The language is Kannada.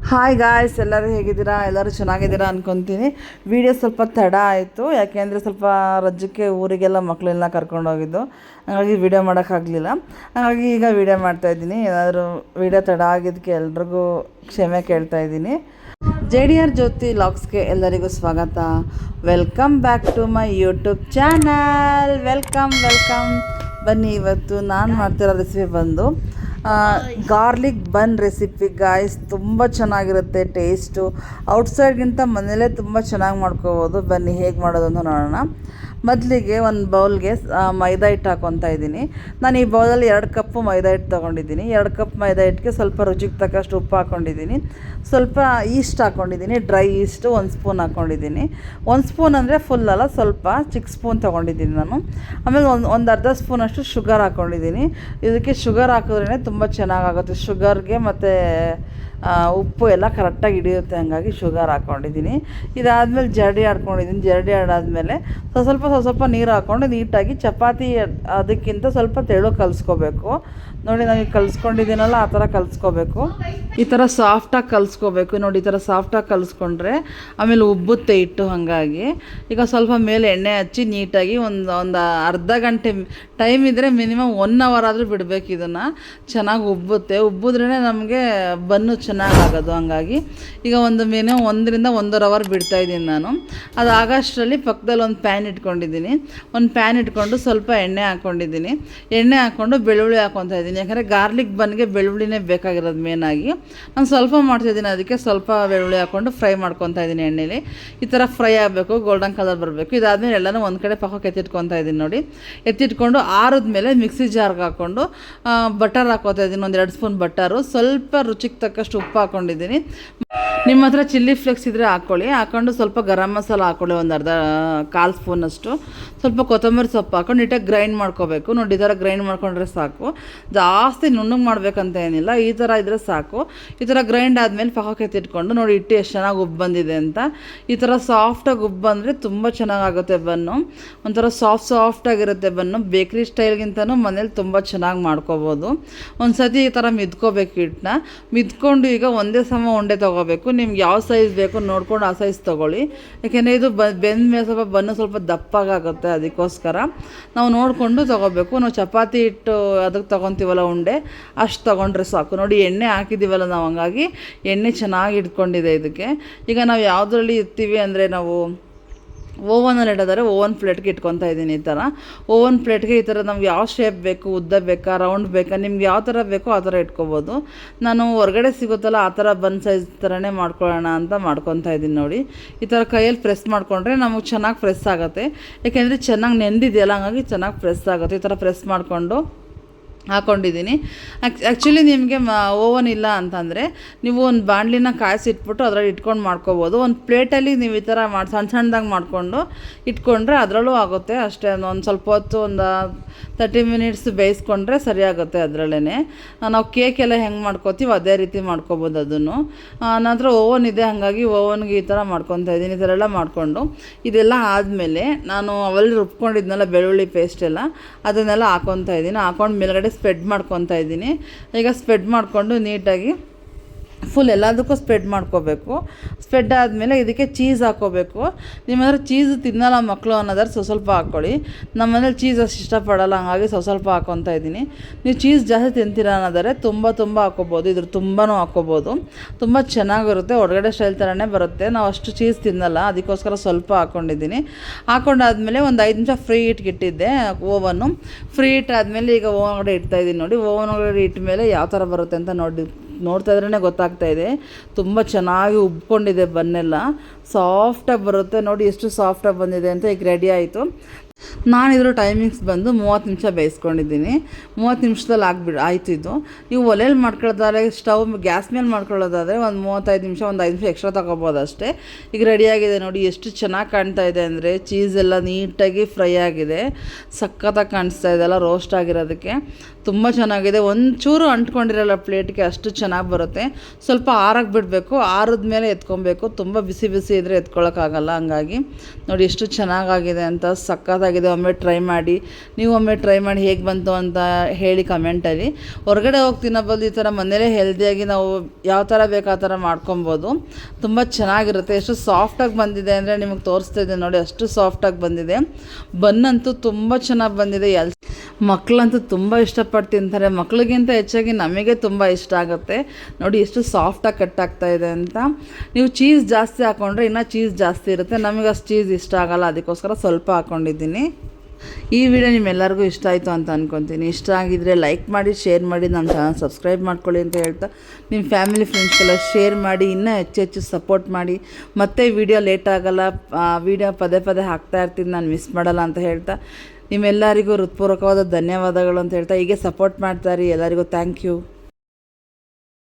ಹಾಯ್ ಗಾಯ್ಸ್, ಎಲ್ಲರೂ ಹೇಗಿದ್ದೀರಾ? ಎಲ್ಲರೂ ಚೆನ್ನಾಗಿದ್ದೀರಾ ಅಂದ್ಕೊತೀನಿ. ವಿಡಿಯೋ ಸ್ವಲ್ಪ ತಡ ಆಯಿತು, ಯಾಕೆಂದರೆ ಸ್ವಲ್ಪ ರಜಕ್ಕೆ ಊರಿಗೆಲ್ಲ ಮಕ್ಕಳೆಲ್ಲ ಕರ್ಕೊಂಡೋಗಿದ್ದು, ಹಾಗಾಗಿ ವಿಡಿಯೋ ಮಾಡೋಕ್ಕಾಗಲಿಲ್ಲ. ಹಾಗಾಗಿ ಈಗ ವಿಡಿಯೋ ಮಾಡ್ತಾಯಿದ್ದೀನಿ. ಏನಾದರೂ ವಿಡಿಯೋ ತಡ ಆಗಿದ್ದಕ್ಕೆ ಎಲ್ರಿಗೂ ಕ್ಷಮೆ ಕೇಳ್ತಾ ಇದ್ದೀನಿ. JDR ಜ್ಯೋತಿ ಲಾಗ್ಸ್ಗೆ ಎಲ್ಲರಿಗೂ ಸ್ವಾಗತ. Welcome back to my YouTube channel. Welcome. ಬನ್ನಿ, ಇವತ್ತು ನಾನು ಮಾಡ್ತಿರೋ ರೆಸಿಪಿ ಬಂದು ಗಾರ್ಲಿಕ್ ಬನ್ ರೆಸಿಪಿ ಗಾಯ್ಸ್. ತುಂಬ ಚೆನ್ನಾಗಿರುತ್ತೆ ಟೇಸ್ಟು. ಔಟ್ಸೈಡ್ಗಿಂತ ಮನೇಲೇ ತುಂಬ ಚೆನ್ನಾಗಿ ಮಾಡ್ಕೋಬೋದು. ಬನ್ನಿ ಹೇಗೆ ಮಾಡೋದು ಅಂತ ನೋಡೋಣ. ಮೊದಲಿಗೆ ಒಂದು ಬೌಲ್ಗೆ ಮೈದಾ ಹಿಟ್ಟು ಹಾಕ್ಕೊತಾ ಇದ್ದೀನಿ. ನಾನು ಈ ಬೌಲಲ್ಲಿ 2 ಕಪ್ಪು ಮೈದಾ ಹಿಟ್ಟು ತೊಗೊಂಡಿದ್ದೀನಿ. 2 ಕಪ್ ಮೈದಾ ಹಿಟ್ಟಿಗೆ ಸ್ವಲ್ಪ ರುಚಿಗೆ ತಕ್ಕಷ್ಟು ಉಪ್ಪು ಹಾಕ್ಕೊಂಡಿದ್ದೀನಿ. ಸ್ವಲ್ಪ ಈಸ್ಟ್ ಹಾಕ್ಕೊಂಡಿದ್ದೀನಿ, ಡ್ರೈ ಈಸ್ಟು 1 ಸ್ಪೂನ್ ಹಾಕ್ಕೊಂಡಿದ್ದೀನಿ. 1 ಸ್ಪೂನ್ ಅಂದರೆ ಫುಲ್ ಅಲ್ಲ, ಸ್ವಲ್ಪ ಚಿಕ್ಕ ಸ್ಪೂನ್ ತೊಗೊಂಡಿದ್ದೀನಿ ನಾನು. ಆಮೇಲೆ ಒಂದು ಅರ್ಧ ಸ್ಪೂನಷ್ಟು ಶುಗರ್ ಹಾಕ್ಕೊಂಡಿದ್ದೀನಿ. ಇದಕ್ಕೆ ಶುಗರ್ ಹಾಕಿದ್ರೇ ತುಂಬ ಚೆನ್ನಾಗಾಗುತ್ತೆ. ಶುಗರ್ಗೆ ಮತ್ತು ಉಪ್ಪು ಎಲ್ಲ ಕರೆಕ್ಟಾಗಿ ಹಿಡಿಯುತ್ತೆ, ಹಾಗಾಗಿ ಶುಗರ್ ಹಾಕ್ಕೊಂಡಿದ್ದೀನಿ. ಇದಾದಮೇಲೆ ಜರಡಿ ಆಡಾದಮೇಲೆ ಸ್ವಲ್ಪ ನೀರು ಹಾಕ್ಕೊಂಡು ನೀಟಾಗಿ ಚಪಾತಿ ಅದಕ್ಕಿಂತ ಸ್ವಲ್ಪ ತೆಳು ಕಲಿಸ್ಕೋಬೇಕು. ನೋಡಿ, ನಾನು ಕಲಿಸ್ಕೊಂಡಿದ್ದೀನಲ್ಲ ಆ ಥರ ಕಲಿಸ್ಕೋಬೇಕು. ಈ ಥರ ಸಾಫ್ಟಾಗಿ ಕಲಿಸ್ಕೋಬೇಕು. ನೋಡಿ, ಈ ಥರ ಸಾಫ್ಟಾಗಿ ಕಲಿಸ್ಕೊಂಡ್ರೆ ಆಮೇಲೆ ಉಬ್ಬುತ್ತೆ ಹಿಟ್ಟು. ಹಾಗಾಗಿ ಈಗ ಸ್ವಲ್ಪ ಮೇಲೆ ಎಣ್ಣೆ ಹಚ್ಚಿ ನೀಟಾಗಿ ಒಂದು ಅರ್ಧ ಗಂಟೆ ಟೈಮ್ ಇದ್ದರೆ ಮಿನಿಮಮ್ 1 ಅವರ್ ಆದರೂ ಬಿಡಬೇಕು. ಇದನ್ನು ಚೆನ್ನಾಗಿ ಉಬ್ಬಿದ್ರೇ ನಮಗೆ ಬನ್ನು ಚೆನ್ನಾಗಾಗೋದು. ಹಾಗಾಗಿ ಈಗ ಮಿನಿಮಮ್ 1 ರಿಂದ 1.5 ಅವರ್ ಬಿಡ್ತಾಯಿದ್ದೀನಿ ನಾನು. ಅದು ಆಗೋಷ್ಟರಲ್ಲಿ ಪಕ್ಕದಲ್ಲಿ ಒಂದು ಪ್ಯಾನ್ ಇಟ್ಕೊಂಡಿದ್ದೀನಿ. ಒಂದು ಪ್ಯಾನ್ ಇಟ್ಕೊಂಡು ಸ್ವಲ್ಪ ಎಣ್ಣೆ ಹಾಕ್ಕೊಂಡಿದ್ದೀನಿ. ಎಣ್ಣೆ ಹಾಕ್ಕೊಂಡು ಬೆಳ್ಳುಳ್ಳಿ ಹಾಕ್ಕೊತಾ ಇದ್ದೀನಿ. ಯಾಕಂದರೆ ಗಾರ್ಲಿಕ್ ಬನ್ಗೆ ಬೆಳ್ಳುಳ್ಳಿನೇ ಬೇಕಾಗಿರೋದು ಮೇನಾಗಿ. ನಾನು ಸ್ವಲ್ಪ ಮಾಡ್ತಾಯಿದ್ದೀನಿ, ಅದಕ್ಕೆ ಸ್ವಲ್ಪ ಬೆಳ್ಳುಳ್ಳಿ ಹಾಕ್ಕೊಂಡು ಫ್ರೈ ಮಾಡ್ಕೊತಾ ಇದ್ದೀನಿ ಎಣ್ಣೆಲಿ. ಈ ಥರ ಫ್ರೈ ಆಗಬೇಕು, ಗೋಲ್ಡನ್ ಕಲರ್ ಬರಬೇಕು. ಇದಾದಮೇಲೆ ಎಲ್ಲನೂ ಒಂದು ಕಡೆ ಪಕ್ಕಕ್ಕೆ ಎತ್ತಿಟ್ಕೊತಾ ಇದ್ದೀನಿ. ನೋಡಿ, ಎತ್ತಿಟ್ಕೊಂಡು ಆರಿದ್ಮೇಲೆ ಮಿಕ್ಸಿ ಜಾರ್ಗೆ ಹಾಕ್ಕೊಂಡು ಬಟರ್ ಹಾಕ್ಕೊತಾ ಇದ್ದೀನಿ. 1-2 ಸ್ಪೂನ್ ಬಟರು, ಸ್ವಲ್ಪ ರುಚಿಗೆ ತಕ್ಕಷ್ಟು ಉಪ್ಪು ಹಾಕ್ಕೊಂಡಿದ್ದೀನಿ. ನಿಮ್ಮ ಹತ್ರ ಚಿಲ್ಲಿ ಫ್ಲೇಕ್ಸ್ ಇದ್ದರೆ ಹಾಕ್ಕೊಂಡು ಸ್ವಲ್ಪ ಗರಂ ಮಸಾಲ ಹಾಕ್ಕೊಳ್ಳಿ, ಒಂದು ಕಾಲು ಸ್ಪೂನಷ್ಟು. ಸ್ವಲ್ಪ ಕೊತ್ತಂಬರಿ ಸೊಪ್ಪು ಹಾಕ್ಕೊಂಡು ನೀಟಾಗಿ ಗ್ರೈಂಡ್ ಮಾಡ್ಕೋಬೇಕು. ನೋಡಿ, ಈ ಥರ ಗ್ರೈಂಡ್ ಮಾಡ್ಕೊಂಡ್ರೆ ಸಾಕು. ಜಾಸ್ತಿ ನುಣ್ಣಗೆ ಮಾಡಬೇಕಂತ ಏನಿಲ್ಲ, ಈ ಥರ ಇದ್ದರೆ ಸಾಕು. ಈ ಥರ ಗ್ರೈಂಡ್ ಆದಮೇಲೆ ಪಕ್ಕಕ್ಕೆ ಎತ್ತಿಟ್ಕೊಂಡು ನೋಡಿ ಹಿಟ್ಟು ಎಷ್ಟು ಚೆನ್ನಾಗಿ ಉಬ್ಬು ಬಂದಿದೆ ಅಂತ. ಈ ಥರ ಸಾಫ್ಟಾಗಿ ಉಬ್ಬು ಬಂದರೆ ತುಂಬ ಚೆನ್ನಾಗಾಗುತ್ತೆ ಬನ್ನು. ಒಂಥರ ಸಾಫ್ಟಾಗಿರುತ್ತೆ ಬನ್ನು. ಬೇಕ್ರಿ ಸ್ಟೈಲ್ಗಿಂತನೂ ಮನೇಲಿ ತುಂಬ ಚೆನ್ನಾಗಿ ಮಾಡ್ಕೋಬೋದು. ಒಂದು ಸತಿ ಈ ಥರ ಮಿದ್ಕೋಬೇಕು ಹಿಟ್ಟನ್ನ. ಮಿದ್ಕೊಂಡು ಈಗ ಒಂದೇ ಸಮ ಉಂಡೆ ತೊಗೋಬೇಕು. ನಿಮ್ಗೆ ಯಾವ ಸೈಜ್ ಬೇಕು ನೋಡ್ಕೊಂಡು ಆ ಸೈಜ್ ತೊಗೊಳ್ಳಿ. ಯಾಕೆಂದರೆ ಇದು ಬೆಂದ ಮೇಲೆ ಸ್ವಲ್ಪ ಬನ್ನು ಸ್ವಲ್ಪ ದಪ್ಪಾಗುತ್ತೆ, ಅದಕ್ಕೋಸ್ಕರ ನಾವು ನೋಡಿಕೊಂಡು ತೊಗೋಬೇಕು. ನಾವು ಚಪಾತಿ ಹಿಟ್ಟು ಅದಕ್ಕೆ ತೊಗೊತೀವಲ್ಲ ಉಂಡೆ, ಅಷ್ಟು ತೊಗೊಂಡ್ರೆ ಸಾಕು. ನೋಡಿ, ಎಣ್ಣೆ ಹಾಕಿದ್ದೀವಲ್ಲ ನಾವು, ಹಂಗಾಗಿ ಎಣ್ಣೆ ಚೆನ್ನಾಗಿ ಇಟ್ಕೊಂಡಿದೆ ಇದಕ್ಕೆ. ಈಗ ನಾವು ಯಾವುದರಲ್ಲಿ ಇರ್ತೀವಿ ಅಂದರೆ ನಾವು ಓವನಲ್ಲಿ ಇಡೋದಾದ್ರೆ ಓವನ್ ಪ್ಲೇಟ್ಗೆ ಇಟ್ಕೊತಾ ಇದ್ದೀನಿ. ಈ ಥರ ಓವನ್ ಪ್ಲೇಟ್ಗೆ ಈ ಥರ ನಮ್ಗೆ ಯಾವ ಶೇಪ್ ಬೇಕು, ಉದ್ದ ಬೇಕಾ, ರೌಂಡ್ ಬೇಕಾ, ನಿಮ್ಗೆ ಯಾವ ಥರ ಬೇಕೋ ಆ ಥರ ಇಟ್ಕೋಬೋದು. ನಾನು ಹೊರಗಡೆ ಸಿಗುತ್ತಲ್ಲ ಆ ಥರ ಬನ್ ಸೈಜ್ ಥರನೇ ಮಾಡ್ಕೊಳ್ಳೋಣ ಅಂತ ಮಾಡ್ಕೊತಾ ಇದ್ದೀನಿ. ನೋಡಿ, ಈ ಥರ ಕೈಯಲ್ಲಿ ಪ್ರೆಸ್ ಮಾಡಿಕೊಂಡ್ರೆ ನಮಗೆ ಚೆನ್ನಾಗಿ ಪ್ರೆಸ್ ಆಗುತ್ತೆ. ಯಾಕೆಂದರೆ ಚೆನ್ನಾಗಿ ನೆಂದಿದೆಯಲ್ಲ, ಹಂಗಾಗಿ ಚೆನ್ನಾಗಿ ಪ್ರೆಸ್ ಆಗುತ್ತೆ. ಈ ಥರ ಪ್ರೆಸ್ ಮಾಡಿಕೊಂಡು ಹಾಕ್ಕೊಂಡಿದ್ದೀನಿ. ಆ್ಯಕ್ಚುಲಿ ನಿಮಗೆ ಓವನ್ ಇಲ್ಲ ಅಂತಂದರೆ ನೀವು ಒಂದು ಬಾಣಲಿನ ಕಾಯಿಸಿಟ್ಬಿಟ್ಟು ಅದರಲ್ಲಿ ಇಟ್ಕೊಂಡು ಮಾಡ್ಕೋಬೋದು. ಒಂದು ಪ್ಲೇಟಲ್ಲಿ ನೀವು ಈ ಥರ ಸಣ್ಣದಾಗಿ ಮಾಡಿಕೊಂಡು ಇಟ್ಕೊಂಡ್ರೆ ಅದರಲ್ಲೂ ಆಗುತ್ತೆ. ಅಷ್ಟೇ, ಒಂದು ಸ್ವಲ್ಪ ಹೊತ್ತು ಒಂದು 30 ಮಿನಿಟ್ಸ್ ಬೇಯಿಸ್ಕೊಂಡ್ರೆ ಸರಿಯಾಗುತ್ತೆ. ಅದರಲ್ಲೇ ನಾವು ಕೇಕೆಲ್ಲ ಹೆಂಗೆ ಮಾಡ್ಕೋತೀವಿ ಅದೇ ರೀತಿ ಮಾಡ್ಕೋಬೋದು ಅದನ್ನು. ನನ್ನ ಹತ್ರ ಓವನ್ ಇದೆ, ಹಾಗಾಗಿ ಓವನ್ಗೆ ಈ ಥರ ಮಾಡ್ಕೊತಾ ಇದ್ದೀನಿ. ಈ ಥರ ಎಲ್ಲ ಮಾಡಿಕೊಂಡು ಇದೆಲ್ಲ ಆದಮೇಲೆ ನಾನು ಅವೆಲ್ಲ ರುಬ್ಕೊಂಡಿದ್ನಲ್ಲ ಬೆಳ್ಳುಳ್ಳಿ ಪೇಸ್ಟ್ ಎಲ್ಲ, ಅದನ್ನೆಲ್ಲ ಹಾಕ್ಕೊತಾ ಇದ್ದೀನಿ. ಹಾಕ್ಕೊಂಡು ಮೇಲ್ಗಡೆ ಸ್ಪ್ರೆಡ್ ಮಾಡ್ಕೊತಾ ಇದ್ದೀನಿ. ಈಗ ಸ್ಪ್ರೆಡ್ ಮಾಡಿಕೊಂಡು ನೀಟಾಗಿ ಫುಲ್ ಎಲ್ಲದಕ್ಕೂ ಸ್ಪ್ರೆಡ್ ಮಾಡ್ಕೋಬೇಕು. ಸ್ಪ್ರೆಡ್ ಆದಮೇಲೆ ಇದಕ್ಕೆ ಚೀಸ್ ಹಾಕ್ಕೋಬೇಕು. ನಿಮ್ಮ ಹತ್ರ ಚೀಸ್ ತಿನ್ನಲ್ಲ ಮಕ್ಕಳು ಅನ್ನೋದಾದ್ರೆ ಸ್ವಲ್ಪ ಹಾಕ್ಕೊಳ್ಳಿ. ನಮ್ಮ ಮನೇಲಿ ಚೀಸ್ ಅಷ್ಟು ಇಷ್ಟಪಡಲ್ಲ, ಹಾಗಾಗಿ ಸ್ವಲ್ಪ ಹಾಕ್ಕೊತಾ ಇದ್ದೀನಿ. ನೀವು ಚೀಸ್ ಜಾಸ್ತಿ ತಿಂತೀರ ಅನ್ನೋದಾದ್ರೆ ತುಂಬ ಹಾಕ್ಕೋಬೋದು. ಇದ್ರ ತುಂಬಾ ಹಾಕ್ಕೋಬೋದು. ತುಂಬ ಚೆನ್ನಾಗಿರುತ್ತೆ, ಹೊರಗಡೆ ಸ್ಟೈಲ್ ಥರನೇ ಬರುತ್ತೆ. ನಾವು ಅಷ್ಟು ಚೀಸ್ ತಿನ್ನಲ್ಲ, ಅದಕ್ಕೋಸ್ಕರ ಸ್ವಲ್ಪ ಹಾಕ್ಕೊಂಡಿದ್ದೀನಿ. ಹಾಕ್ಕೊಂಡಾದ್ಮೇಲೆ ಒಂದು 5 ನಿಮಿಷ ಫ್ರೀ ಹೀಟ್ಗೆ ಇಟ್ಟಿದ್ದೆ ಓವನ್ನು. ಫ್ರೀ ಹೀಟ್ ಆದಮೇಲೆ ಈಗ ಓವನ್ ಒಳಗಡೆ ಇಡ್ತಾಯಿದ್ದೀನಿ. ನೋಡಿ, ಓವನ್ ಒಳಗಡೆ ಇಟ್ಟ ಮೇಲೆ ಯಾವ ಥರ ಬರುತ್ತೆ ಅಂತ ನೋಡ್ತಾ ಇದ್ರೇ ಗೊತ್ತಾಗ್ತಾ ಇದೆ. ತುಂಬ ಚೆನ್ನಾಗಿ ಉಬ್ಕೊಂಡಿದೆ ಬನ್ನೆಲ್ಲ, ಸಾಫ್ಟಾಗಿ ಬರುತ್ತೆ. ನೋಡಿ ಎಷ್ಟು ಸಾಫ್ಟಾಗಿ ಬಂದಿದೆ ಅಂತ. ಈಗ ರೆಡಿ ಆಯಿತು. ನಾನು ಇದ್ರ ಟೈಮಿಂಗ್ಸ್ ಬಂದು 30 ನಿಮಿಷ ಬೇಯಿಸ್ಕೊಂಡಿದ್ದೀನಿ. 30 ನಿಮಿಷದಲ್ಲಿ ಆಯಿತು ಇದು. ನೀವು ಒಲೆಯಲ್ಲಿ ಮಾಡ್ಕೊಳ್ಳೋದಾದ್ರೆ, ಗ್ಯಾಸ್ ಮೇಲೆ ಮಾಡ್ಕೊಳ್ಳೋದಾದರೆ ಒಂದು 35 ನಿಮಿಷ, ಒಂದು 5 ನಿಮಿಷ ಎಕ್ಸ್ಟ್ರಾ ತೊಗೋಬೋದು ಅಷ್ಟೇ. ಈಗ ರೆಡಿಯಾಗಿದೆ. ನೋಡಿ ಎಷ್ಟು ಚೆನ್ನಾಗಿ ಕಾಣ್ತಾ ಇದೆ ಅಂದರೆ, ಚೀಸೆಲ್ಲ ನೀಟಾಗಿ ಫ್ರೈ ಆಗಿದೆ, ಸಖತ್ತಾಗಿ ಕಾಣಿಸ್ತಾ ಇದೆ ಅಲ್ಲ ರೋಸ್ಟ್ ಆಗಿರೋದಕ್ಕೆ. ತುಂಬ ಚೆನ್ನಾಗಿದೆ. ಒಂಚೂರು ಅಂಟ್ಕೊಂಡಿರಲ್ಲ ಪ್ಲೇಟ್ಗೆ, ಅಷ್ಟು ಚೆನ್ನಾಗಿ ಬರುತ್ತೆ. ಸ್ವಲ್ಪ ಆರಕ್ಕೆ ಬಿಡಬೇಕು, ಆರಿದ ಮೇಲೆ ಎತ್ಕೊಬೇಕು. ತುಂಬ ಬಿಸಿ ಇದ್ದರೆ ಎತ್ಕೊಳ್ಳೋಕ್ಕಾಗಲ್ಲ. ಹಂಗಾಗಿ ನೋಡಿ ಎಷ್ಟು ಚೆನ್ನಾಗಾಗಿದೆ ಅಂತ. ಸಖತ್ತಾಗಿ ಆಗಿದೆ, ಒಮ್ಮೆ ಟ್ರೈ ಮಾಡಿ. ನೀವು ಒಮ್ಮೆ ಟ್ರೈ ಮಾಡಿ ಹೇಗೆ ಬಂತು ಅಂತ ಹೇಳಿ ಕಮೆಂಟಲ್ಲಿ. ಹೊರಗಡೆ ಹೋಗಿ ತಿನ್ನೋ ಬದಲು ಈ ಥರ ಮನೇಲೇ ಹೆಲ್ದಿಯಾಗಿ ನಾವು ಯಾವ ಥರ ಬೇಕು ಆ ಥರ ಮಾಡ್ಕೊಬೋದು. ತುಂಬ ಚೆನ್ನಾಗಿರುತ್ತೆ. ಎಷ್ಟು ಸಾಫ್ಟಾಗಿ ಬಂದಿದೆ ಅಂದರೆ ನಿಮಗೆ ತೋರಿಸ್ತಾ ಇದ್ದೀನಿ ನೋಡಿ, ಅಷ್ಟು ಸಾಫ್ಟಾಗಿ ಬಂದಿದೆ. ಬನ್ನಂತೂ ತುಂಬ ಚೆನ್ನಾಗಿ ಬಂದಿದೆ. ಮಕ್ಕಳಂತೂ ತುಂಬ ಇಷ್ಟಪಟ್ಟು ತಿಂತಾರೆ. ಮಕ್ಕಳಿಗಿಂತ ಹೆಚ್ಚಾಗಿ ನಮಗೆ ತುಂಬ ಇಷ್ಟ ಆಗುತ್ತೆ. ನೋಡಿ ಎಷ್ಟು ಸಾಫ್ಟಾಗಿ ಕಟ್ ಆಗ್ತಾ ಇದೆ ಅಂತ. ನೀವು ಚೀಸ್ ಜಾಸ್ತಿ ಹಾಕ್ಕೊಂಡ್ರೆ ಇನ್ನೂ ಚೀಸ್ ಜಾಸ್ತಿ ಇರುತ್ತೆ. ನಮಗೆ ಅಷ್ಟು ಚೀಸ್ ಇಷ್ಟ ಆಗಲ್ಲ, ಅದಕ್ಕೋಸ್ಕರ ಸ್ವಲ್ಪ ಹಾಕ್ಕೊಂಡಿದ್ದೀನಿ. ಈ ವಿಡಿಯೋ ನಿಮ್ಮೆಲ್ಲರಿಗೂ ಇಷ್ಟ ಆಯಿತು ಅಂತ ಅಂದ್ಕೊತೀನಿ. ಇಷ್ಟ ಆಗಿದ್ದರೆ ಲೈಕ್ ಮಾಡಿ, ಶೇರ್ ಮಾಡಿ, ನಮ್ಮ ಚಾನಲ್ ಸಬ್ಸ್ಕ್ರೈಬ್ ಮಾಡ್ಕೊಳ್ಳಿ ಅಂತ ಹೇಳ್ತಾ, ನಿಮ್ಮ ಫ್ಯಾಮಿಲಿ ಫ್ರೆಂಡ್ಸ್ಗೆಲ್ಲ ಶೇರ್ ಮಾಡಿ, ಇನ್ನೂ ಹೆಚ್ಚು ಸಪೋರ್ಟ್ ಮಾಡಿ. ಮತ್ತೆ ವಿಡಿಯೋ ಲೇಟ್ ಆಗೋಲ್ಲ, ವಿಡಿಯೋ ಪದೇ ಪದೇ ಹಾಕ್ತಾ ಇರ್ತೀನಿ, ನಾನು ಮಿಸ್ ಮಾಡಲ್ಲ ಅಂತ ಹೇಳ್ತಾ, ನಿಮ್ಮೆಲ್ಲರಿಗೂ ಹೃತ್ಪೂರ್ವಕವಾದ ಧನ್ಯವಾದಗಳು ಅಂತ ಹೇಳ್ತಾ, ಹೀಗೆ ಸಪೋರ್ಟ್ ಮಾಡ್ತಾರೆ. ಎಲ್ಲರಿಗೂ ಥ್ಯಾಂಕ್ ಯು.